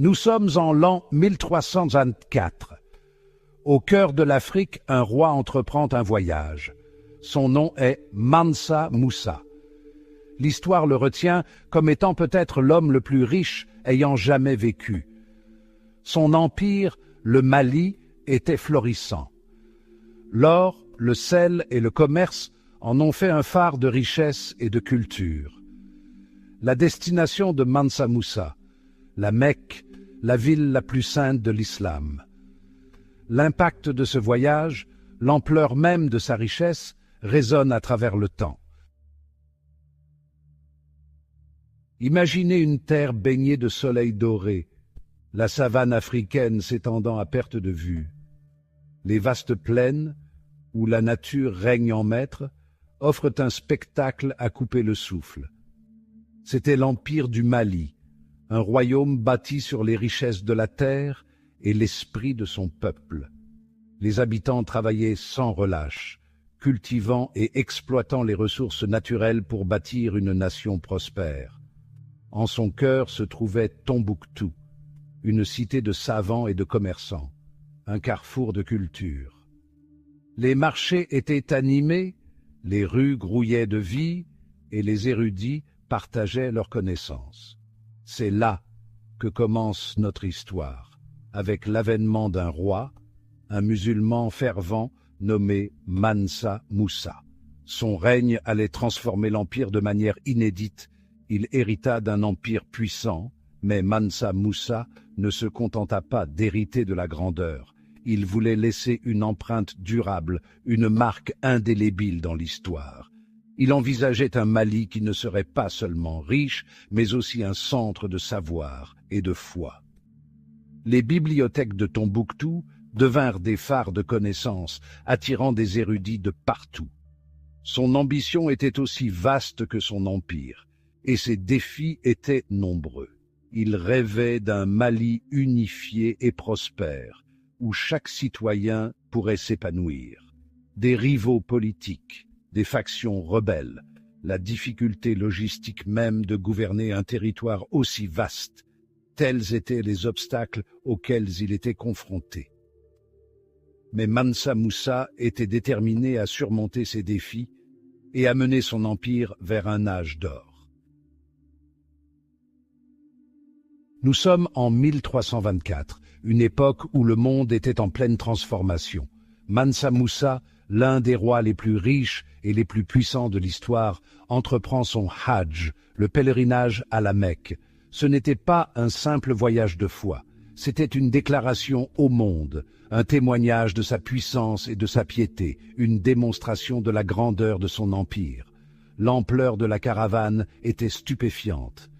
Nous sommes en l'an 1324. Au cœur de l'Afrique, un roi entreprend un voyage. Son nom est Mansa Moussa. L'histoire le retient comme étant peut-être l'homme le plus riche ayant jamais vécu. Son empire, le Mali, était florissant. L'or, le sel et le commerce en ont fait un phare de richesse et de culture. La destination de Mansa Moussa, la Mecque, la ville la plus sainte de l'islam. L'impact de ce voyage, l'ampleur même de sa richesse, résonne à travers le temps. Imaginez une terre baignée de soleil doré, la savane africaine s'étendant à perte de vue. Les vastes plaines, où la nature règne en maître, offrent un spectacle à couper le souffle. C'était l'empire du Mali, un royaume bâti sur les richesses de la terre et l'esprit de son peuple. Les habitants travaillaient sans relâche, cultivant et exploitant les ressources naturelles pour bâtir une nation prospère. En son cœur se trouvait Tombouctou, une cité de savants et de commerçants, un carrefour de culture. Les marchés étaient animés, les rues grouillaient de vie et les érudits partageaient leurs connaissances. C'est là que commence notre histoire, avec l'avènement d'un roi, un musulman fervent nommé Mansa Moussa. Son règne allait transformer l'empire de manière inédite. Il hérita d'un empire puissant, mais Mansa Moussa ne se contenta pas d'hériter de la grandeur. Il voulait laisser une empreinte durable, une marque indélébile dans l'histoire. Il envisageait un Mali qui ne serait pas seulement riche, mais aussi un centre de savoir et de foi. Les bibliothèques de Tombouctou devinrent des phares de connaissances, attirant des érudits de partout. Son ambition était aussi vaste que son empire, et ses défis étaient nombreux. Il rêvait d'un Mali unifié et prospère, où chaque citoyen pourrait s'épanouir. Des rivaux politiques, des factions rebelles, la difficulté logistique même de gouverner un territoire aussi vaste, tels étaient les obstacles auxquels il était confronté. Mais Mansa Moussa était déterminé à surmonter ces défis et à mener son empire vers un âge d'or. Nous sommes en 1324, une époque où le monde était en pleine transformation. Mansa Moussa, l'un des rois les plus riches et les plus puissants de l'histoire, entreprend son Hajj, le pèlerinage à la Mecque. Ce n'était pas un simple voyage de foi, c'était une déclaration au monde, un témoignage de sa puissance et de sa piété, une démonstration de la grandeur de son empire. L'ampleur de la caravane était stupéfiante.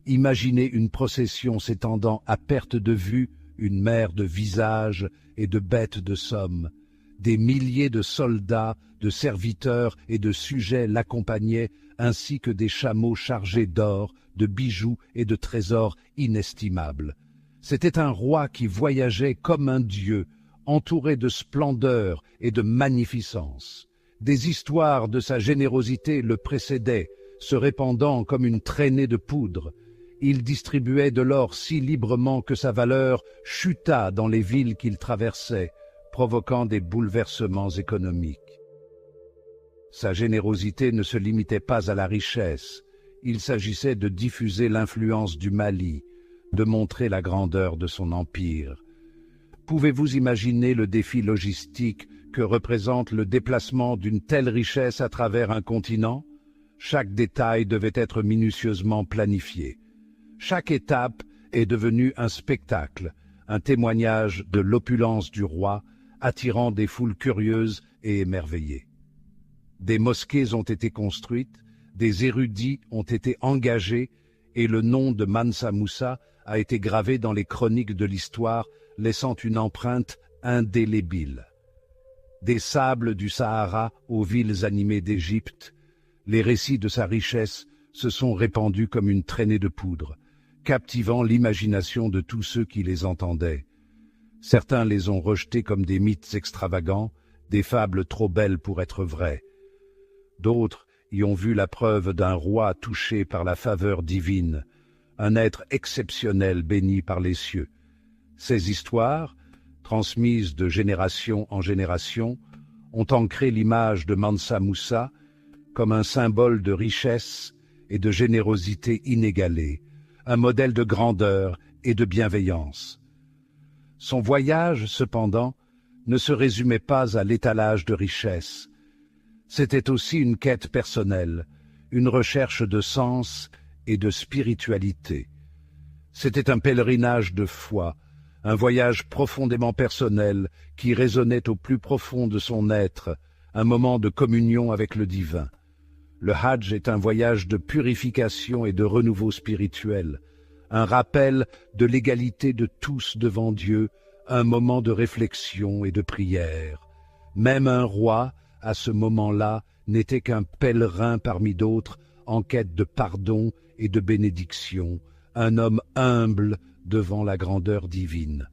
Imaginez une procession s'étendant à perte de vue, une mer de visages et de bêtes de somme. Des milliers de soldats, de serviteurs et de sujets l'accompagnaient, ainsi que des chameaux chargés d'or, de bijoux et de trésors inestimables. C'était un roi qui voyageait comme un dieu, entouré de splendeur et de magnificence. Des histoires de sa générosité le précédaient, se répandant comme une traînée de poudre. Il distribuait de l'or si librement que sa valeur chuta dans les villes qu'il traversait, provoquant des bouleversements économiques. Sa générosité ne se limitait pas à la richesse. Il s'agissait de diffuser l'influence du Mali, de montrer la grandeur de son empire. Pouvez-vous imaginer le défi logistique que représente le déplacement d'une telle richesse à travers un continent? Chaque détail devait être minutieusement planifié. Chaque étape est devenue un spectacle, un témoignage de l'opulence du roi, attirant des foules curieuses et émerveillées. Des mosquées ont été construites, des érudits ont été engagés et le nom de Mansa Moussa a été gravé dans les chroniques de l'histoire, laissant une empreinte indélébile. Des sables du Sahara aux villes animées d'Égypte, les récits de sa richesse se sont répandus comme une traînée de poudre, captivant l'imagination de tous ceux qui les entendaient. Certains les ont rejetés comme des mythes extravagants, des fables trop belles pour être vraies. D'autres y ont vu la preuve d'un roi touché par la faveur divine, un être exceptionnel béni par les cieux. Ces histoires, transmises de génération en génération, ont ancré l'image de Mansa Musa comme un symbole de richesse et de générosité inégalée, un modèle de grandeur et de bienveillance. Son voyage, cependant, ne se résumait pas à l'étalage de richesses. C'était aussi une quête personnelle, une recherche de sens et de spiritualité. C'était un pèlerinage de foi, un voyage profondément personnel qui résonnait au plus profond de son être, un moment de communion avec le divin. Le Hajj est un voyage de purification et de renouveau spirituel, un rappel de l'égalité de tous devant Dieu, un moment de réflexion et de prière. Même un roi, à ce moment-là, n'était qu'un pèlerin parmi d'autres, en quête de pardon et de bénédiction, un homme humble devant la grandeur divine.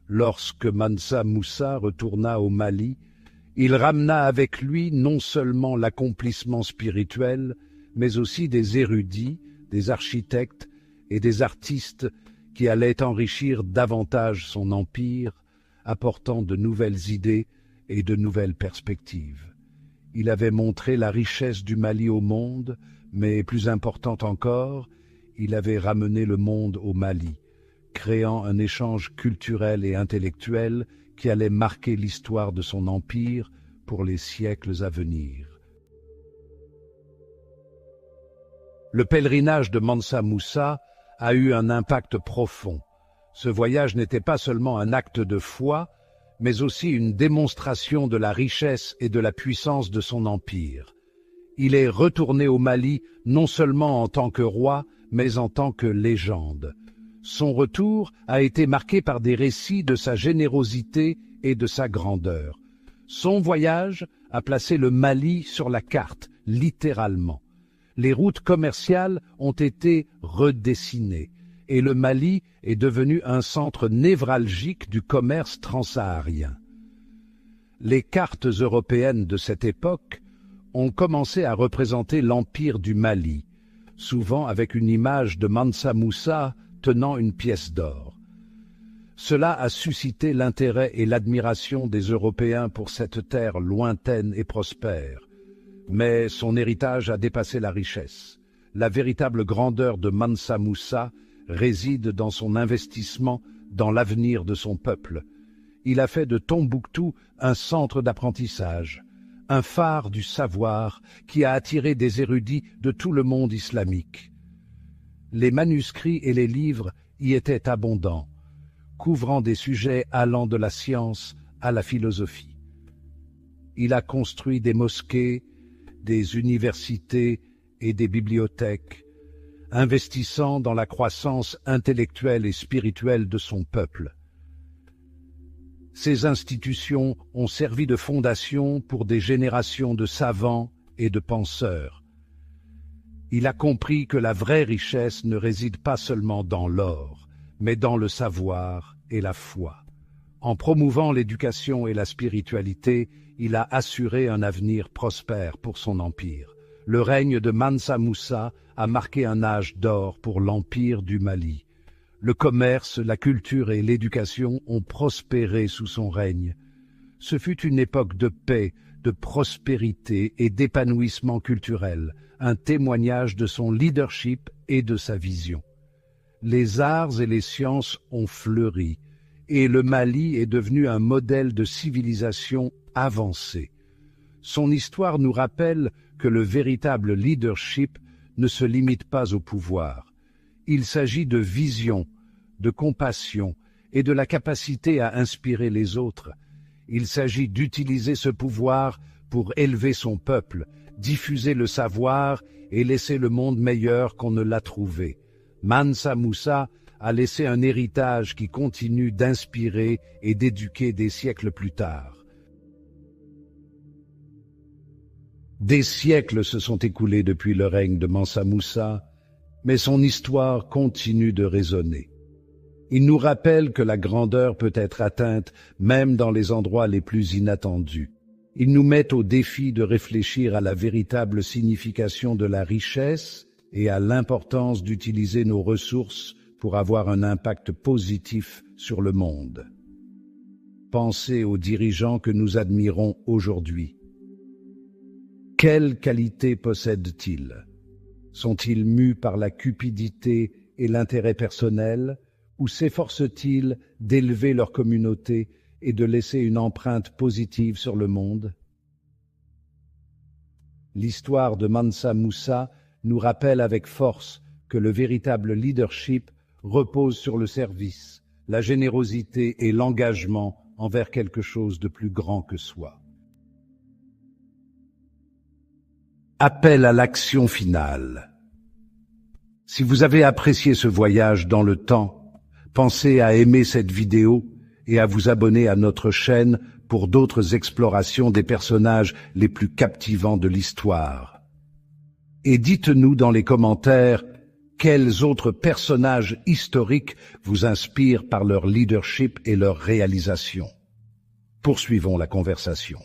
Lorsque Mansa Musa retourna au Mali, il ramena avec lui non seulement l'accomplissement spirituel, mais aussi des érudits, des architectes et des artistes qui allaient enrichir davantage son empire, apportant de nouvelles idées et de nouvelles perspectives. Il avait montré la richesse du Mali au monde, mais plus important encore, il avait ramené le monde au Mali, créant un échange culturel et intellectuel qui allait marquer l'histoire de son empire pour les siècles à venir. Le pèlerinage de Mansa Musa a eu un impact profond. Ce voyage n'était pas seulement un acte de foi, mais aussi une démonstration de la richesse et de la puissance de son empire. Il est retourné au Mali non seulement en tant que roi, mais en tant que légende. Son retour a été marqué par des récits de sa générosité et de sa grandeur. Son voyage a placé le Mali sur la carte, littéralement. Les routes commerciales ont été redessinées et le Mali est devenu un centre névralgique du commerce transsaharien. Les cartes européennes de cette époque ont commencé à représenter l'empire du Mali, souvent avec une image de Mansa Musa tenant une pièce d'or. Cela a suscité l'intérêt et l'admiration des Européens pour cette terre lointaine et prospère. Mais son héritage a dépassé la richesse. La véritable grandeur de Mansa Musa réside dans son investissement dans l'avenir de son peuple. Il a fait de Tombouctou un centre d'apprentissage, un phare du savoir qui a attiré des érudits de tout le monde islamique. Les manuscrits et les livres y étaient abondants, couvrant des sujets allant de la science à la philosophie. Il a construit des mosquées, des universités et des bibliothèques, investissant dans la croissance intellectuelle et spirituelle de son peuple. Ces institutions ont servi de fondation pour des générations de savants et de penseurs. Il a compris que la vraie richesse ne réside pas seulement dans l'or, mais dans le savoir et la foi. En promouvant l'éducation et la spiritualité, il a assuré un avenir prospère pour son empire. Le règne de Mansa Musa a marqué un âge d'or pour l'empire du Mali. Le commerce, la culture et l'éducation ont prospéré sous son règne. Ce fut une époque de paix, de prospérité et d'épanouissement culturel, un témoignage de son leadership et de sa vision. Les arts et les sciences ont fleuri, et le Mali est devenu un modèle de civilisation avancée. Son histoire nous rappelle que le véritable leadership ne se limite pas au pouvoir. Il s'agit de vision, de compassion et de la capacité à inspirer les autres. Il s'agit d'utiliser ce pouvoir pour élever son peuple, diffuser le savoir et laisser le monde meilleur qu'on ne l'a trouvé. Mansa Musa a laissé un héritage qui continue d'inspirer et d'éduquer des siècles plus tard. Des siècles se sont écoulés depuis le règne de Mansa Musa, mais son histoire continue de résonner. Il nous rappelle que la grandeur peut être atteinte même dans les endroits les plus inattendus. Il nous met au défi de réfléchir à la véritable signification de la richesse et à l'importance d'utiliser nos ressources pour avoir un impact positif sur le monde. Pensez aux dirigeants que nous admirons aujourd'hui. Quelles qualités possèdent-ils? Sont-ils mus par la cupidité et l'intérêt personnel, ou s'efforcent-ils d'élever leur communauté et de laisser une empreinte positive sur le monde? L'histoire de Mansa Musa nous rappelle avec force que le véritable leadership repose sur le service, la générosité et l'engagement envers quelque chose de plus grand que soi. Appel à l'action finale. Si vous avez apprécié ce voyage dans le temps, pensez à aimer cette vidéo et à vous abonner à notre chaîne pour d'autres explorations des personnages les plus captivants de l'histoire. Et dites-nous dans les commentaires quels autres personnages historiques vous inspirent par leur leadership et leur réalisation. Poursuivons la conversation.